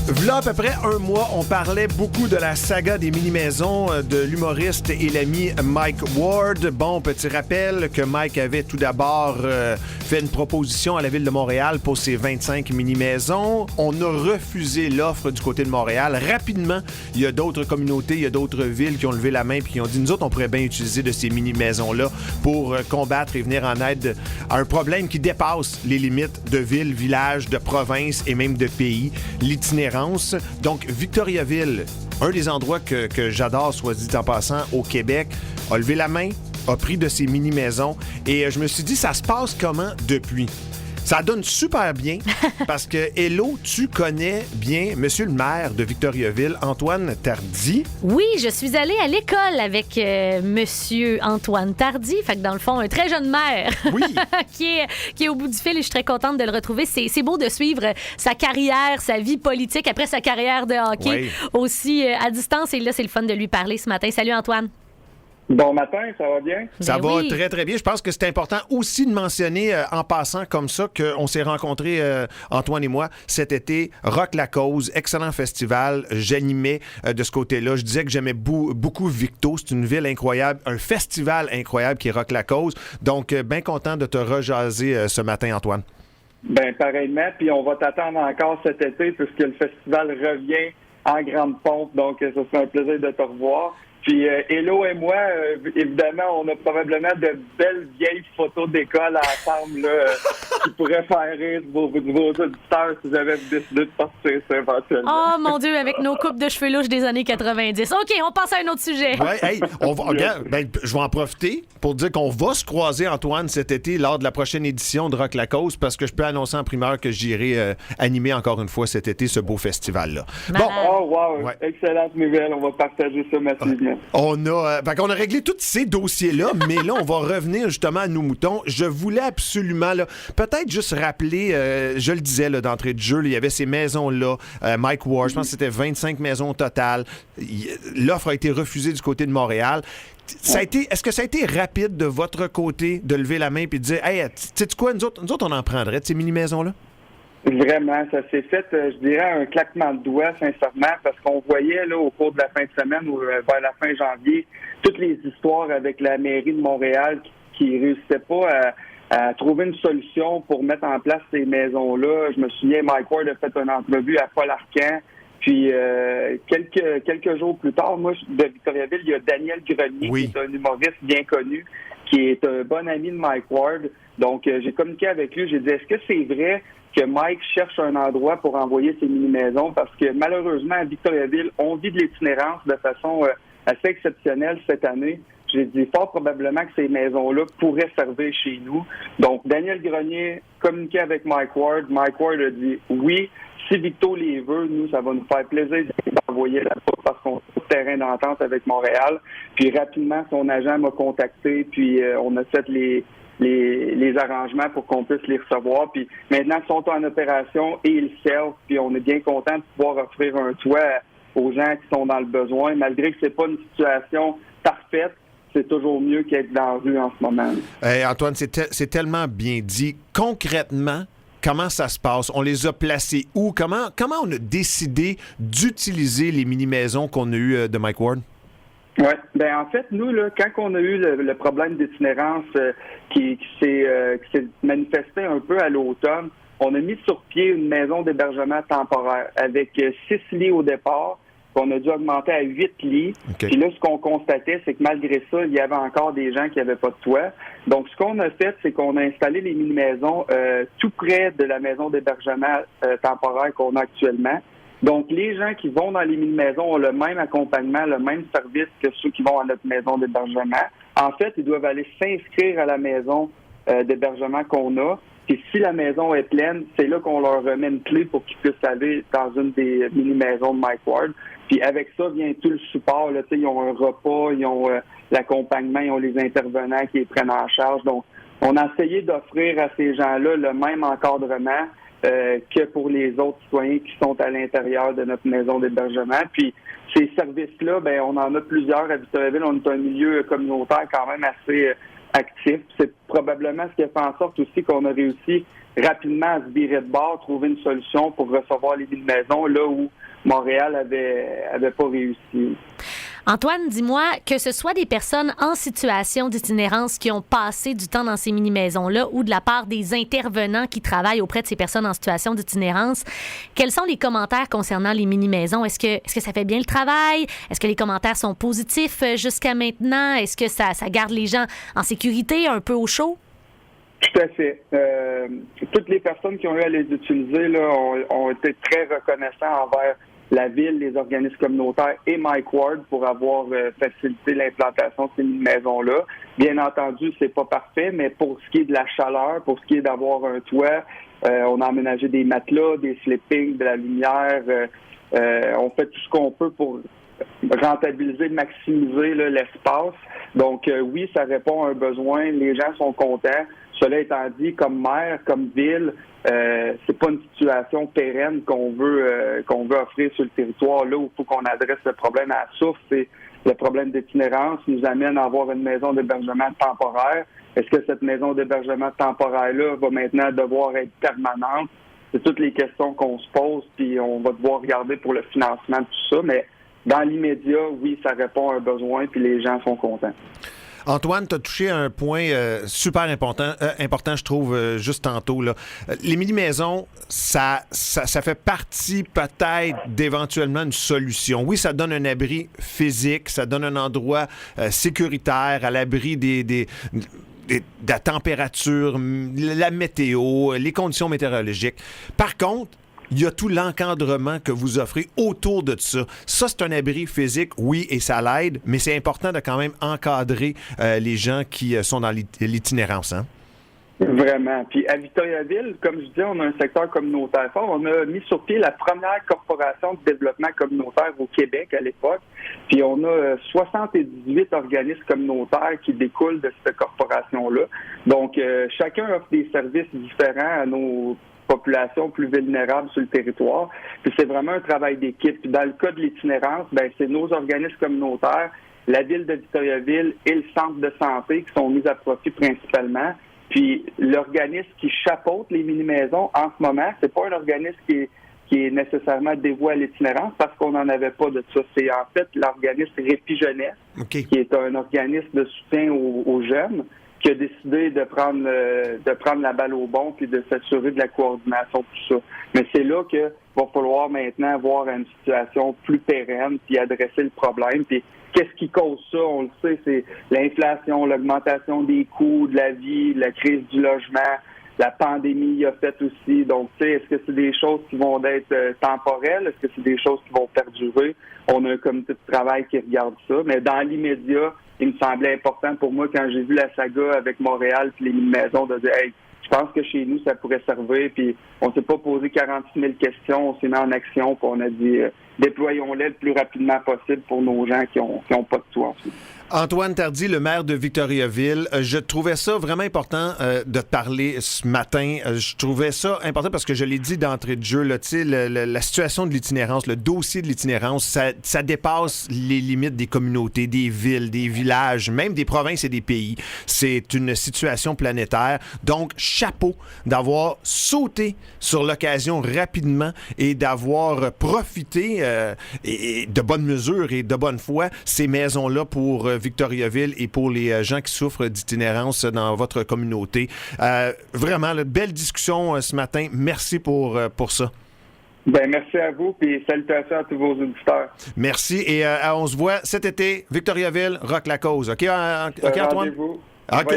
V'là à peu près un mois, on parlait beaucoup de la saga des mini-maisons de l'humoriste et l'ami Mike Ward. Bon, petit rappel que Mike avait tout d'abord fait une proposition à la Ville de Montréal pour ses 25 mini-maisons. On a refusé l'offre du côté de Montréal. Rapidement, il y a d'autres communautés, il y a d'autres villes qui ont levé la main et qui ont dit, nous autres, on pourrait bien utiliser de ces mini-maisons-là pour combattre et venir en aide à un problème qui dépasse les limites de villes, villages, de provinces et même de pays, l'itinérance. Donc, Victoriaville, un des endroits que j'adore, soit dit en passant, au Québec, a levé la main, a pris de ces mini-maisons et je me suis dit, ça se passe comment depuis? Ça donne super bien parce que, Hello, tu connais bien Monsieur le maire de Victoriaville, Antoine Tardy. Oui, je suis allée à l'école avec Monsieur Antoine Tardy. Fait que dans le fond, un très jeune maire Oui. qui est au bout du fil et je suis très contente de le retrouver. C'est beau de suivre sa carrière, sa vie politique, après sa carrière de hockey aussi à distance. Et là, c'est le fun de lui parler ce matin. Salut Antoine. Bon matin, ça va bien? Ça va très, très bien. Je pense que c'est important aussi de mentionner en passant comme ça qu'on s'est rencontrés, Antoine et moi, cet été. Rock la cause, excellent festival. J'animais de ce côté-là. Je disais que j'aimais beaucoup Victo. C'est une ville incroyable, un festival incroyable qui est Rock la cause. Donc, bien content de te rejaser ce matin, Antoine. Bien, pareillement. Puis on va t'attendre encore cet été puisque le festival revient en grande pompe. Donc, ce sera un plaisir de te revoir. Puis, Hello et moi, évidemment, on a probablement de belles vieilles photos d'école ensemble là, qui pourraient faire rire vos auditeurs si j'avais décidé de sortir ça éventuellement. Oh mon Dieu, avec nos coupes de cheveux louches des années 90. OK, on passe à un autre sujet. Ouais, hey, regarde, je vais en profiter pour dire qu'on va se croiser, Antoine, cet été lors de la prochaine édition de Rock la cause parce que je peux annoncer en primeur que j'irai animer encore une fois cet été ce beau festival-là. Bon. Oh, wow! Ouais. Excellente nouvelle. On va partager ça massivement. On a réglé tous ces dossiers-là, mais là, on va revenir justement à nos moutons. Je voulais absolument, là, peut-être juste rappeler, je le disais là, d'entrée de jeu, là, il y avait ces maisons-là, Mike Ward, je pense que c'était 25 maisons au total. L'offre a été refusée du côté de Montréal. Est-ce que ça a été rapide de votre côté de lever la main et de dire, hey, sais-tu quoi, nous autres, on en prendrait de ces mini-maisons-là? Vraiment, ça s'est fait, je dirais, un claquement de doigts, sincèrement, parce qu'on voyait là au cours de la fin de semaine ou vers la fin janvier, toutes les histoires avec la mairie de Montréal qui réussissaient pas à trouver une solution pour mettre en place ces maisons-là. Je me souviens, Mike Ward a fait une entrevue à Paul Arcand, puis quelques jours plus tard, moi, de Victoriaville, il y a Daniel Grenier, qui est un humoriste bien connu, qui est un bon ami de Mike Ward. Donc, j'ai communiqué avec lui, j'ai dit, est-ce que c'est vrai que Mike cherche un endroit pour envoyer ses mini-maisons? Parce que malheureusement, à Victoriaville, on vit de l'itinérance de façon assez exceptionnelle cette année. J'ai dit fort probablement que ces maisons-là pourraient servir chez nous. Donc, Daniel Grenier communiquait avec Mike Ward. Mike Ward a dit oui, si Victo les veut, nous, ça va nous faire plaisir d'envoyer là-bas parce qu'on a tout terrain d'entente avec Montréal. Puis rapidement, son agent m'a contacté, puis on a fait les arrangements pour qu'on puisse les recevoir. Puis maintenant, ils sont en opération et ils servent. Puis on est bien content de pouvoir offrir un toit aux gens qui sont dans le besoin. Malgré que c'est pas une situation parfaite, c'est toujours mieux qu'être dans la rue en ce moment. Hey, Antoine, c'est tellement bien dit. Concrètement, comment ça se passe? On les a placés où? Comment on a décidé d'utiliser les mini-maisons qu'on a eues de Mike Ward? Oui. Ben en fait, nous, là, quand on a eu le problème d'itinérance qui s'est manifesté un peu à l'automne, on a mis sur pied une maison d'hébergement temporaire avec 6 lits au départ, qu'on a dû augmenter à 8 lits. Okay. Puis là, ce qu'on constatait, c'est que malgré ça, il y avait encore des gens qui n'avaient pas de toit. Donc, ce qu'on a fait, c'est qu'on a installé les mini-maisons tout près de la maison d'hébergement temporaire qu'on a actuellement. Donc, les gens qui vont dans les mini-maisons ont le même accompagnement, le même service que ceux qui vont à notre maison d'hébergement. En fait, ils doivent aller s'inscrire à la maison d'hébergement qu'on a. Puis si la maison est pleine, c'est là qu'on leur remet une clé pour qu'ils puissent aller dans une des mini-maisons de Mike Ward. Puis avec ça vient tout le support. Là, ils ont un repas, ils ont l'accompagnement, ils ont les intervenants qui les prennent en charge. Donc, on a essayé d'offrir à ces gens-là le même encadrement que pour les autres citoyens qui sont à l'intérieur de notre maison d'hébergement. Puis ces services-là, ben on en a plusieurs à Victoriaville. On est un milieu communautaire quand même actifs. C'est probablement ce qui a fait en sorte aussi qu'on a réussi rapidement à se virer de bord, trouver une solution pour recevoir les mini-maisons là où Montréal avait pas réussi. Antoine, dis-moi, que ce soit des personnes en situation d'itinérance qui ont passé du temps dans ces mini-maisons-là ou de la part des intervenants qui travaillent auprès de ces personnes en situation d'itinérance, quels sont les commentaires concernant les mini-maisons? Est-ce que ça fait bien le travail? Est-ce que les commentaires sont positifs jusqu'à maintenant? Est-ce que ça garde les gens en sécurité, un peu au chaud? Tout à fait. Toutes les personnes qui ont eu à les utiliser là, ont été très reconnaissants envers la ville, les organismes communautaires et Mike Ward pour avoir facilité l'implantation de ces maisons-là. Bien entendu, c'est pas parfait, mais pour ce qui est de la chaleur, pour ce qui est d'avoir un toit, on a aménagé des matelas, des sleepings, de la lumière. On fait tout ce qu'on peut pour rentabiliser, maximiser là, l'espace. Donc oui, ça répond à un besoin. Les gens sont contents. Cela étant dit, comme maire, comme ville, c'est pas une situation pérenne qu'on veut offrir sur le territoire. Là où il faut qu'on adresse le problème à la source, c'est le problème d'itinérance nous amène à avoir une maison d'hébergement temporaire. Est-ce que cette maison d'hébergement temporaire-là va maintenant devoir être permanente? C'est toutes les questions qu'on se pose, puis on va devoir regarder pour le financement de tout ça. Mais dans l'immédiat, oui, ça répond à un besoin, puis les gens sont contents. Antoine, tu as touché à un point super important, je trouve, juste tantôt. Là. Les mini-maisons, ça fait partie peut-être d'éventuellement une solution. Oui, ça donne un abri physique, ça donne un endroit sécuritaire, à l'abri de la température, la météo, les conditions météorologiques. Par contre, il y a tout l'encadrement que vous offrez autour de ça. Ça, c'est un abri physique, oui, et ça l'aide, mais c'est important de quand même encadrer les gens qui sont dans l'itinérance. Hein? Vraiment. Puis à Victoriaville, comme je disais, on a un secteur communautaire fort. On a mis sur pied la première corporation de développement communautaire au Québec à l'époque. Puis on a 78 organismes communautaires qui découlent de cette corporation-là. Donc, chacun offre des services différents à nos populations plus vulnérables sur le territoire. Puis c'est vraiment un travail d'équipe. Puis dans le cas de l'itinérance, ben c'est nos organismes communautaires, la ville de Victoriaville et le centre de santé qui sont mis à profit principalement. Puis l'organisme qui chapeaute les mini-maisons en ce moment, c'est pas un organisme qui est nécessairement dévoué à l'itinérance parce qu'on n'en avait pas de ça. C'est en fait l'organisme Répit Jeunesse, qui est un organisme de soutien aux jeunes, qui a décidé de prendre la balle au bon puis de s'assurer de la coordination de tout ça. Mais c'est là que va falloir maintenant voir une situation plus pérenne puis adresser le problème. Puis qu'est-ce qui cause ça? On le sait, c'est l'inflation, l'augmentation des coûts de la vie, la crise du logement, la pandémie a fait aussi. Donc, tu sais, est-ce que c'est des choses qui vont être temporelles? Est-ce que c'est des choses qui vont perdurer? On a un comité de travail qui regarde ça. Mais dans l'immédiat, il me semblait important pour moi, quand j'ai vu la saga avec Montréal puis les mini-maisons, de dire « Hey, je pense que chez nous, ça pourrait servir. » Puis on s'est pas posé 46 000 questions, on s'est mis en action, puis on a dit déployons-les le plus rapidement possible pour nos gens qui ont pas de toit ensuite. Antoine Tardy, le maire de Victoriaville, je trouvais ça vraiment important de te parler ce matin. Je trouvais ça important parce que je l'ai dit d'entrée de jeu, là, la situation de l'itinérance, le dossier de l'itinérance, ça dépasse les limites des communautés, des villes, des villages, même des provinces et des pays. C'est une situation planétaire. Donc, chapeau d'avoir sauté sur l'occasion rapidement et d'avoir profité et de bonne mesure et de bonne foi ces maisons-là pour Victoriaville et pour les gens qui souffrent d'itinérance dans votre communauté. Vraiment, belle discussion ce matin. Merci pour ça. Ben merci à vous et salutations à tous vos auditeurs. Merci et on se voit cet été. Victoriaville, rock la cause. OK, Antoine? Rendez-vous. OK.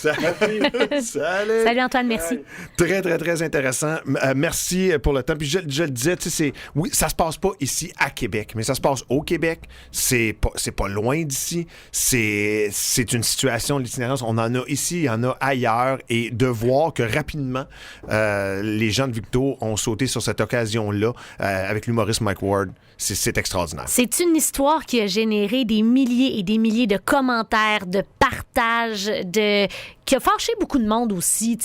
Merci. Salut. Salut Antoine, merci. Très, très, très intéressant. Merci pour le temps. Puis je le disais, tu sais, oui, ça se passe pas ici à Québec, mais ça se passe au Québec. C'est pas loin d'ici. C'est une situation de l'itinérance. On en a ici, il y en a ailleurs. Et de voir que rapidement, les gens de Victo ont sauté sur cette occasion-là avec l'humoriste Mike Ward, c'est extraordinaire. C'est une histoire qui a généré des milliers et des milliers de commentaires, de partages, message qui a fâché beaucoup de monde aussi.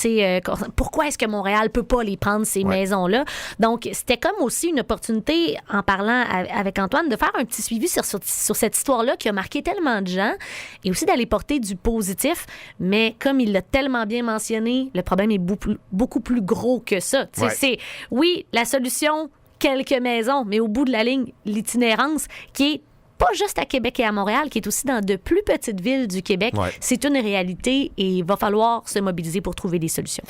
Pourquoi est-ce que Montréal peut pas les prendre, ces maisons-là? Donc, c'était comme aussi une opportunité, en parlant avec Antoine, de faire un petit suivi sur cette histoire-là qui a marqué tellement de gens et aussi d'aller porter du positif. Mais comme il l'a tellement bien mentionné, le problème est beaucoup plus gros que ça. C'est, oui, la solution, quelques maisons, mais au bout de la ligne, l'itinérance qui est pas juste à Québec et à Montréal, qui est aussi dans de plus petites villes du Québec. C'est une réalité et il va falloir se mobiliser pour trouver des solutions.